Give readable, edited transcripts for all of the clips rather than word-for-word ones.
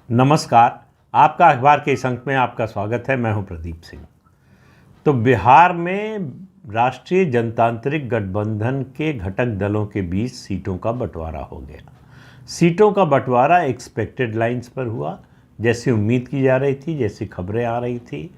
नमस्कार। आपका अखबार के इस अंक में आपका स्वागत है। मैं हूं प्रदीप सिंह। तो बिहार में राष्ट्रीय जनतांत्रिक गठबंधन के घटक दलों के बीच सीटों का बंटवारा हो गया। सीटों का बंटवारा एक्सपेक्टेड लाइंस पर हुआ, जैसी उम्मीद की जा रही थी, जैसी खबरें आ रही थी।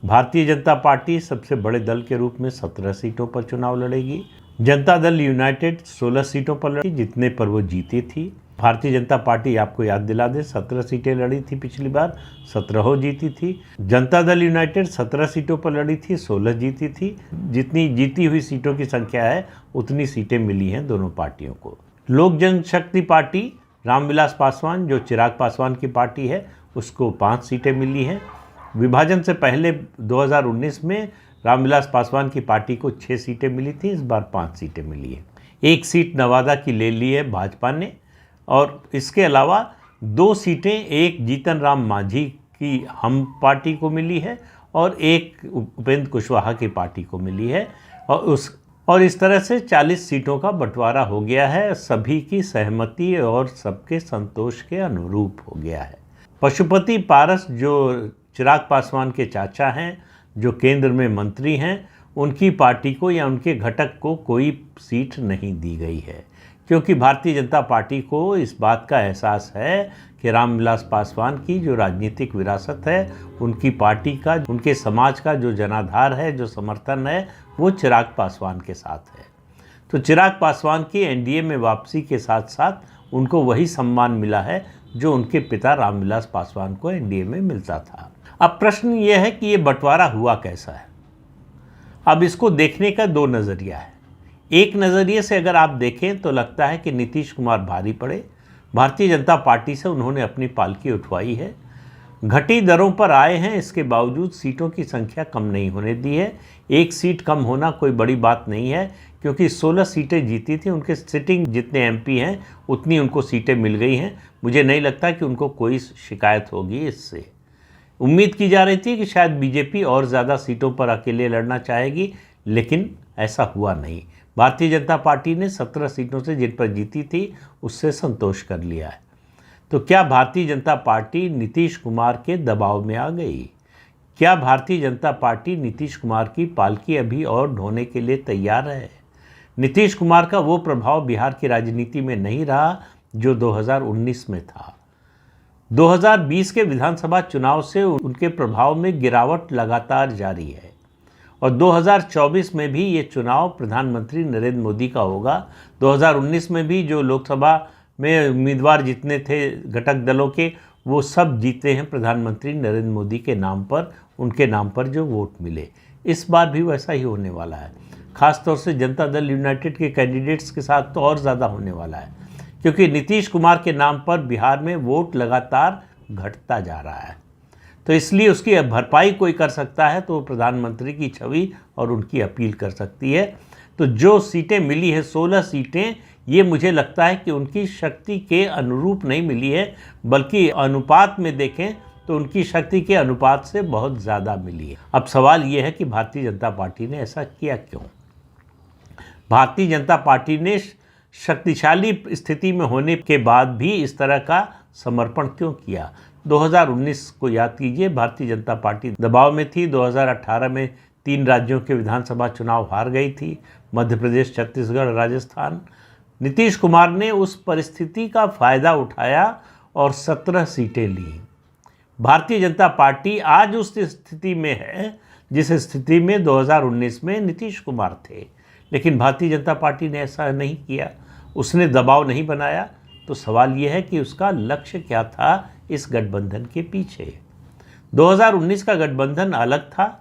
भारतीय जनता पार्टी सबसे बड़े दल के रूप में 17 सीटों पर चुनाव लड़ेगी। जनता दल यूनाइटेड 16 सीटों पर लड़ी, जितने पर वो जीती थी। भारतीय जनता पार्टी, आपको याद दिला दे, 17 सीटें लड़ी थी पिछली बार, 17 जीती थी। जनता दल यूनाइटेड 17 सीटों पर लड़ी थी, 16 जीती थी। जितनी जीती हुई सीटों की संख्या है उतनी सीटें मिली हैं दोनों पार्टियों को। लोक जनशक्ति पार्टी, रामविलास पासवान, जो चिराग पासवान की पार्टी है, उसको 5 सीटें मिली हैं। विभाजन से पहले 2019 में रामविलास पासवान की पार्टी को 6 सीटें मिली थी, इस बार 5 सीटें मिली हैं। 1 सीट नवादा की ले ली है भाजपा ने, और इसके अलावा 2 सीटें एक जीतन राम मांझी की हम पार्टी को मिली है और एक उपेंद्र कुशवाहा की पार्टी को मिली है। और इस तरह से 40 सीटों का बंटवारा हो गया है, सभी की सहमति और सबके संतोष के अनुरूप हो गया है। पशुपति पारस, जो चिराग पासवान के चाचा हैं, जो केंद्र में मंत्री हैं, उनकी पार्टी को या उनके घटक को कोई सीट नहीं दी गई है, क्योंकि भारतीय जनता पार्टी को इस बात का एहसास है कि रामविलास पासवान की जो राजनीतिक विरासत है, उनकी पार्टी का, उनके समाज का जो जनाधार है, जो समर्थन है, वो चिराग पासवान के साथ है। तो चिराग पासवान की एनडीए में वापसी के साथ साथ उनको वही सम्मान मिला है जो उनके पिता रामविलास पासवान को एनडीए में मिलता था। अब प्रश्न ये है कि ये बंटवारा हुआ कैसा है। अब इसको देखने का 2 नज़रिया है। एक नज़रिए से अगर आप देखें तो लगता है कि नीतीश कुमार भारी पड़े, भारतीय जनता पार्टी से उन्होंने अपनी पालकी उठवाई है, घटी दरों पर आए हैं, इसके बावजूद सीटों की संख्या कम नहीं होने दी है। 1 सीट कम होना कोई बड़ी बात नहीं है, क्योंकि 16 सीटें जीती थी, उनके सिटिंग जितने एमपी हैं उतनी उनको सीटें मिल गई हैं। मुझे नहीं लगता कि उनको कोई शिकायत होगी इससे। उम्मीद की जा रही थी कि शायद बीजेपी और ज़्यादा सीटों पर अकेले लड़ना चाहेगी, लेकिन ऐसा हुआ नहीं। भारतीय जनता पार्टी ने 17 सीटों से जिन पर जीती थी उससे संतोष कर लिया है। तो क्या भारतीय जनता पार्टी नीतीश कुमार के दबाव में आ गई? क्या भारतीय जनता पार्टी नीतीश कुमार की पालकी अभी और ढोने के लिए तैयार है? नीतीश कुमार का वो प्रभाव बिहार की राजनीति में नहीं रहा जो 2019 में था। 2020 के विधानसभा चुनाव से उनके प्रभाव में गिरावट लगातार जारी है, और 2024 में भी ये चुनाव प्रधानमंत्री नरेंद्र मोदी का होगा। 2019 में भी जो लोकसभा में उम्मीदवार जितने थे घटक दलों के, वो सब जीते हैं प्रधानमंत्री नरेंद्र मोदी के नाम पर, उनके नाम पर जो वोट मिले। इस बार भी वैसा ही होने वाला है। खासतौर से जनता दल यूनाइटेड के कैंडिडेट्स के साथ तो और ज़्यादा होने वाला है, क्योंकि नीतीश कुमार के नाम पर बिहार में वोट लगातार घटता जा रहा है। तो इसलिए उसकी भरपाई कोई कर सकता है तो प्रधानमंत्री की छवि और उनकी अपील कर सकती है। तो जो सीटें मिली है, 16 सीटें, ये मुझे लगता है कि उनकी शक्ति के अनुरूप नहीं मिली है, बल्कि अनुपात में देखें तो उनकी शक्ति के अनुपात से बहुत ज़्यादा मिली है। अब सवाल ये है कि भारतीय जनता पार्टी ने ऐसा किया क्यों? भारतीय जनता पार्टी ने शक्तिशाली स्थिति में होने के बाद भी इस तरह का समर्पण क्यों किया? 2019 को याद कीजिए, भारतीय जनता पार्टी दबाव में थी। 2018 में 3 राज्यों के विधानसभा चुनाव हार गई थी, मध्य प्रदेश, छत्तीसगढ़, राजस्थान। नीतीश कुमार ने उस परिस्थिति का फ़ायदा उठाया और 17 सीटें ली। भारतीय जनता पार्टी आज उस स्थिति में है जिस स्थिति में 2019 में नीतीश कुमार थे, लेकिन भारतीय जनता पार्टी ने ऐसा नहीं किया, उसने दबाव नहीं बनाया। तो सवाल यह है कि उसका लक्ष्य क्या था इस गठबंधन के पीछे? 2019 का गठबंधन अलग था,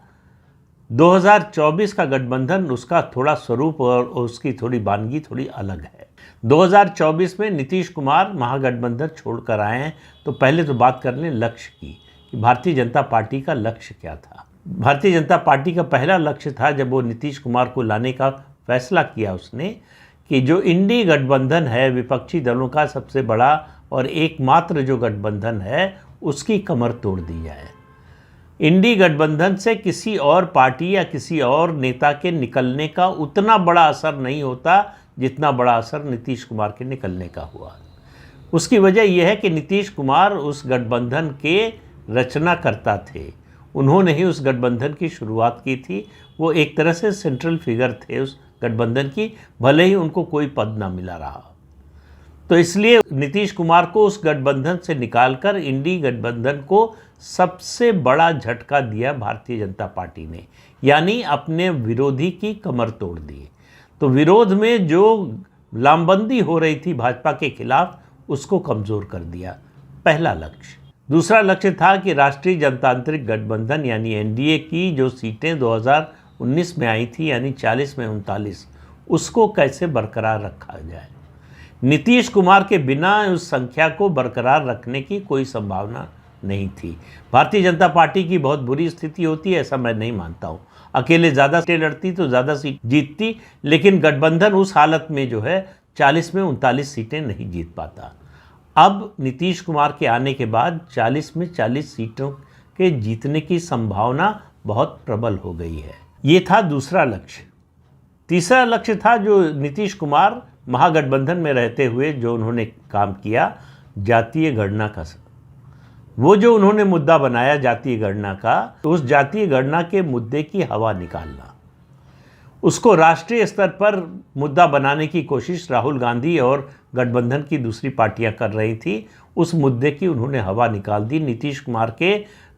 2024 का गठबंधन, उसका थोड़ा स्वरूप और उसकी थोड़ी वानगी थोड़ी अलग है। 2024 में नीतीश कुमार महागठबंधन छोड़कर आए हैं। तो पहले तो बात कर लें लक्ष्य की, कि भारतीय जनता पार्टी का लक्ष्य क्या था। भारतीय जनता पार्टी का पहला लक्ष्य था, जब वो नीतीश कुमार को लाने का फैसला किया उसने, कि जो इंडी गठबंधन है, विपक्षी दलों का सबसे बड़ा और एकमात्र जो गठबंधन है, उसकी कमर तोड़ दी जाए। इंडी गठबंधन से किसी और पार्टी या किसी और नेता के निकलने का उतना बड़ा असर नहीं होता जितना बड़ा असर नीतीश कुमार के निकलने का हुआ। उसकी वजह यह है कि नीतीश कुमार उस गठबंधन के रचनाकर्ता थे, उन्होंने ही उस गठबंधन की शुरुआत की थी। वो एक तरह से सेंट्रल फिगर थे उस गठबंधन की, भले ही उनको कोई पद ना मिला रहा। तो इसलिए नीतीश कुमार को उस गठबंधन से निकालकर इंडी गठबंधन को सबसे बड़ा झटका दिया भारतीय जनता पार्टी ने, यानी अपने विरोधी की कमर तोड़ दी। तो विरोध में जो लामबंदी हो रही थी भाजपा के खिलाफ, उसको कमज़ोर कर दिया, पहला लक्ष्य। दूसरा लक्ष्य था कि राष्ट्रीय जनतांत्रिक गठबंधन यानी एनडीए की जो सीटें 2019 में आई थी, यानी 40 में 39, उसको कैसे बरकरार रखा जाए। नीतीश कुमार के बिना उस संख्या को बरकरार रखने की कोई संभावना नहीं थी। भारतीय जनता पार्टी की बहुत बुरी स्थिति होती है, ऐसा मैं नहीं मानता हूँ। अकेले ज़्यादा सीटें लड़ती तो ज़्यादा सीट जीतती, लेकिन गठबंधन उस हालत में जो है 40 में 39 सीटें नहीं जीत पाता। अब नीतीश कुमार के आने के बाद 40 में 40 सीटों के जीतने की संभावना बहुत प्रबल हो गई है। ये था दूसरा लक्ष्य। तीसरा लक्ष्य था जो नीतीश कुमार महागठबंधन में रहते हुए जो उन्होंने काम किया, जातीय गणना का। वो जो उन्होंने मुद्दा बनाया जातीय गणना का, तो उस जातीय गणना के मुद्दे की हवा निकालना, उसको राष्ट्रीय स्तर पर मुद्दा बनाने की कोशिश राहुल गांधी और गठबंधन की दूसरी पार्टियां कर रही थी। उस मुद्दे की उन्होंने हवा निकाल दी। नीतीश कुमार के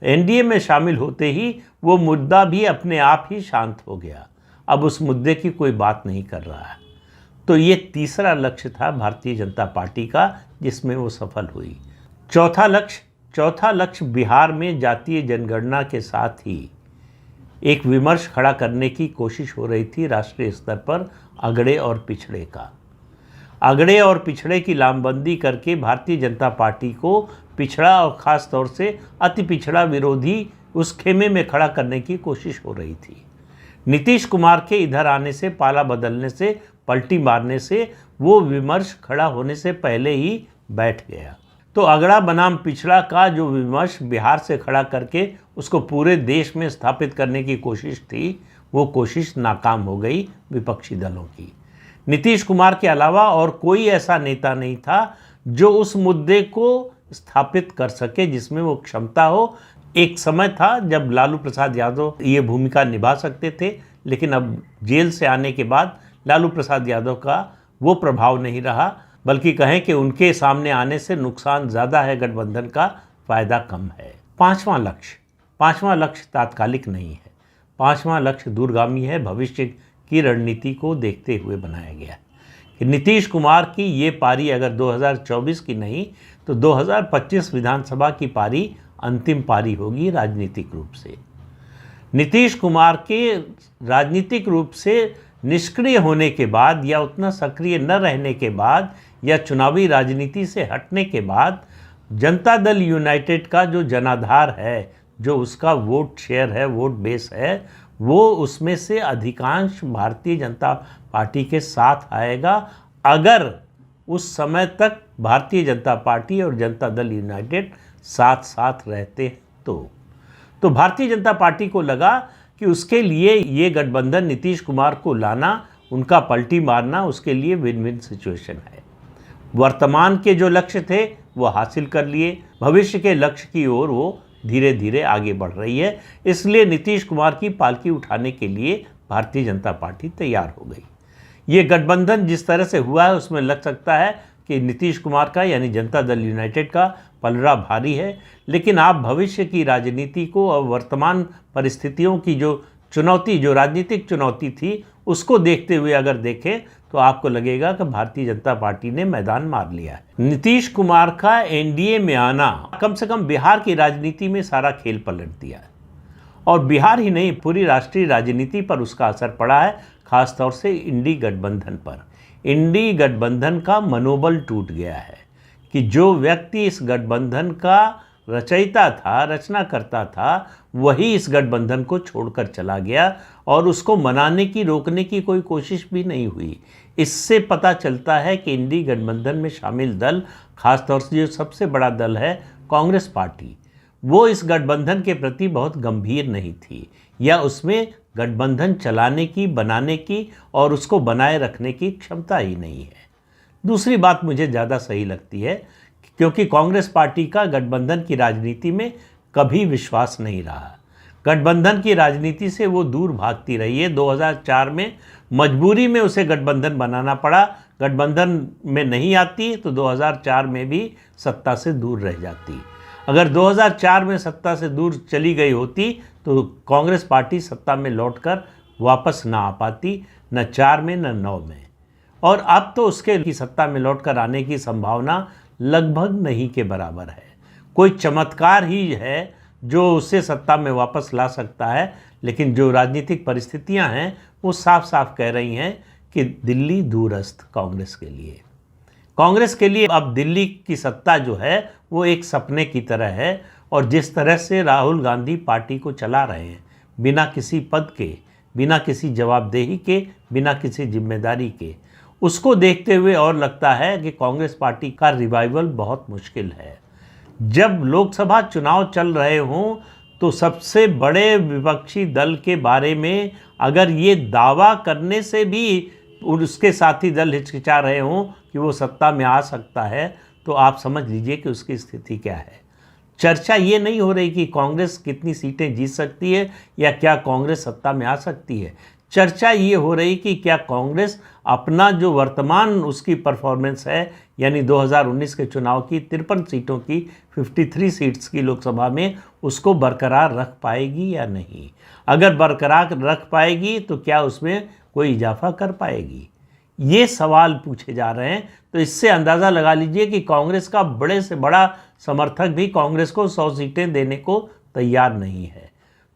एनडीए में शामिल होते ही वो मुद्दा भी अपने आप ही शांत हो गया। अब उस मुद्दे की कोई बात नहीं कर रहा है। तो ये तीसरा लक्ष्य था भारतीय जनता पार्टी का, जिसमें वो सफल हुई। चौथा लक्ष्य बिहार में जातीय जनगणना के साथ ही एक विमर्श खड़ा करने की कोशिश हो रही थी राष्ट्रीय स्तर पर अगड़े और पिछड़े का। अगड़े और पिछड़े की लामबंदी करके भारतीय जनता पार्टी को पिछड़ा और ख़ास तौर से अति पिछड़ा विरोधी उस खेमे में खड़ा करने की कोशिश हो रही थी। नीतीश कुमार के इधर आने से, पाला बदलने से, पलटी मारने से वो विमर्श खड़ा होने से पहले ही बैठ गया। तो अगड़ा बनाम पिछड़ा का जो विमर्श बिहार से खड़ा करके उसको पूरे देश में स्थापित करने की कोशिश थी, वो कोशिश नाकाम हो गई विपक्षी दलों की। नीतीश कुमार के अलावा और कोई ऐसा नेता नहीं था जो उस मुद्दे को स्थापित कर सके, जिसमें वो क्षमता हो। एक समय था जब लालू प्रसाद यादव ये भूमिका निभा सकते थे, लेकिन अब जेल से आने के बाद लालू प्रसाद यादव का वो प्रभाव नहीं रहा, बल्कि कहें कि उनके सामने आने से नुकसान ज़्यादा है गठबंधन का, फ़ायदा कम है। पांचवा लक्ष्य तात्कालिक नहीं है। पांचवा लक्ष्य दूरगामी है, भविष्य की रणनीति को देखते हुए बनाया गया कि नीतीश कुमार की ये पारी अगर 2024 की नहीं तो 2025 विधानसभा की पारी अंतिम पारी होगी राजनीतिक रूप से। नीतीश कुमार के राजनीतिक रूप से निष्क्रिय होने के बाद या उतना सक्रिय न रहने के बाद या चुनावी राजनीति से हटने के बाद जनता दल यूनाइटेड का जो जनाधार है, जो उसका वोट शेयर है, वोट बेस है, वो उसमें से अधिकांश भारतीय जनता पार्टी के साथ आएगा अगर उस समय तक भारतीय जनता पार्टी और जनता दल यूनाइटेड साथ साथ रहते हैं। तो भारतीय जनता पार्टी को लगा कि उसके लिए ये गठबंधन नीतीश कुमार को लाना, उनका पलटी मारना, उसके लिए विन विन सिचुएशन है। वर्तमान के जो लक्ष्य थे वो हासिल कर लिए, भविष्य के लक्ष्य की ओर वो धीरे धीरे आगे बढ़ रही है। इसलिए नीतीश कुमार की पालकी उठाने के लिए भारतीय जनता पार्टी तैयार हो गई। ये गठबंधन जिस तरह से हुआ है उसमें लग सकता है कि नीतीश कुमार का यानी जनता दल यूनाइटेड का पलड़ा भारी है, लेकिन आप भविष्य की राजनीति को और वर्तमान परिस्थितियों की जो चुनौती, जो राजनीतिक चुनौती थी, उसको देखते हुए अगर देखें तो आपको लगेगा कि भारतीय जनता पार्टी ने मैदान मार लिया है। नीतीश कुमार का एनडीए में आना कम से कम बिहार की राजनीति में सारा खेल पलट दिया है, और बिहार ही नहीं पूरी राष्ट्रीय राजनीति पर उसका असर पड़ा है, खासतौर से इंडी गठबंधन पर। इंडी गठबंधन का मनोबल टूट गया है कि जो व्यक्ति इस गठबंधन का रचयिता था, रचना करता था, वही इस गठबंधन को छोड़कर चला गया और उसको मनाने की, रोकने की कोई कोशिश भी नहीं हुई। इससे पता चलता है कि इंडी गठबंधन में शामिल दल, खासतौर से जो सबसे बड़ा दल है कांग्रेस पार्टी, वो इस गठबंधन के प्रति बहुत गंभीर नहीं थी, या उसमें गठबंधन चलाने की, बनाने की और उसको बनाए रखने की क्षमता ही नहीं है। दूसरी बात मुझे ज़्यादा सही लगती है क्योंकि कांग्रेस पार्टी का गठबंधन की राजनीति में कभी विश्वास नहीं रहा। गठबंधन की राजनीति से वो दूर भागती रही है। 2004 में मजबूरी में उसे गठबंधन बनाना पड़ा। गठबंधन में नहीं आती तो 2004 में भी सत्ता से दूर रह जाती। अगर 2004 में सत्ता से दूर चली गई होती तो कांग्रेस पार्टी सत्ता में लौटकर वापस ना आ पाती, न 4 में न 9 में। और अब तो उसके की सत्ता में लौटकर आने की संभावना लगभग नहीं के बराबर है। कोई चमत्कार ही है जो उसे सत्ता में वापस ला सकता है, लेकिन जो राजनीतिक परिस्थितियां हैं वो साफ साफ कह रही हैं कि दिल्ली दूरस्थ कांग्रेस के लिए। कांग्रेस के लिए अब दिल्ली की सत्ता जो है वो एक सपने की तरह है, और जिस तरह से राहुल गांधी पार्टी को चला रहे हैं, बिना किसी पद के, बिना किसी जवाबदेही के, बिना किसी जिम्मेदारी के, उसको देखते हुए और लगता है कि कांग्रेस पार्टी का रिवाइवल बहुत मुश्किल है। जब लोकसभा चुनाव चल रहे हों तो सबसे बड़े विपक्षी दल के बारे में अगर ये दावा करने से भी उसके साथी दल हिचकिचा रहे हों कि वो सत्ता में आ सकता है, तो आप समझ लीजिए कि उसकी स्थिति क्या है। चर्चा ये नहीं हो रही कि कांग्रेस कितनी सीटें जीत सकती है या क्या कांग्रेस सत्ता में आ सकती है। चर्चा ये हो रही कि क्या कांग्रेस अपना जो वर्तमान उसकी परफॉर्मेंस है, यानी 2019 के चुनाव की 53 सीटों की 53 सीट्स की लोकसभा में, उसको बरकरार रख पाएगी या नहीं। अगर बरकरार रख पाएगी तो क्या उसमें कोई इजाफा कर पाएगी, ये सवाल पूछे जा रहे हैं। तो इससे अंदाज़ा लगा लीजिए कि कांग्रेस का बड़े से बड़ा समर्थक भी कांग्रेस को 100 सीटें देने को तैयार नहीं है।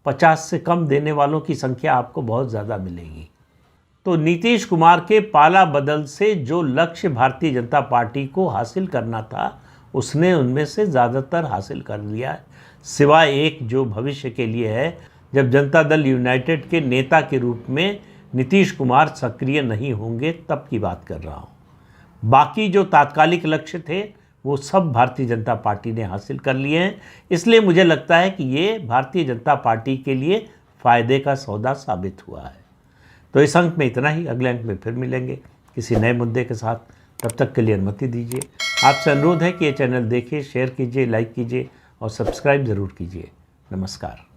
50 से कम देने वालों की संख्या आपको बहुत ज़्यादा मिलेगी। तो नीतीश कुमार के पाला बदल से जो लक्ष्य भारतीय जनता पार्टी को हासिल करना था, उसने उनमें से ज़्यादातर हासिल कर लिया है, सिवाय एक जो भविष्य के लिए है, जब जनता दल यूनाइटेड के नेता के रूप में नीतीश कुमार सक्रिय नहीं होंगे, तब की बात कर रहा हूँ। बाकी जो तात्कालिक लक्ष्य थे वो सब भारतीय जनता पार्टी ने हासिल कर लिए हैं। इसलिए मुझे लगता है कि ये भारतीय जनता पार्टी के लिए फ़ायदे का सौदा साबित हुआ है। तो इस अंक में इतना ही। अगले अंक में फिर मिलेंगे किसी नए मुद्दे के साथ। तब तक के लिए अनुमति दीजिए। आपसे अनुरोध है कि ये चैनल देखिए, शेयर कीजिए, लाइक कीजिए और सब्सक्राइब ज़रूर कीजिए। नमस्कार।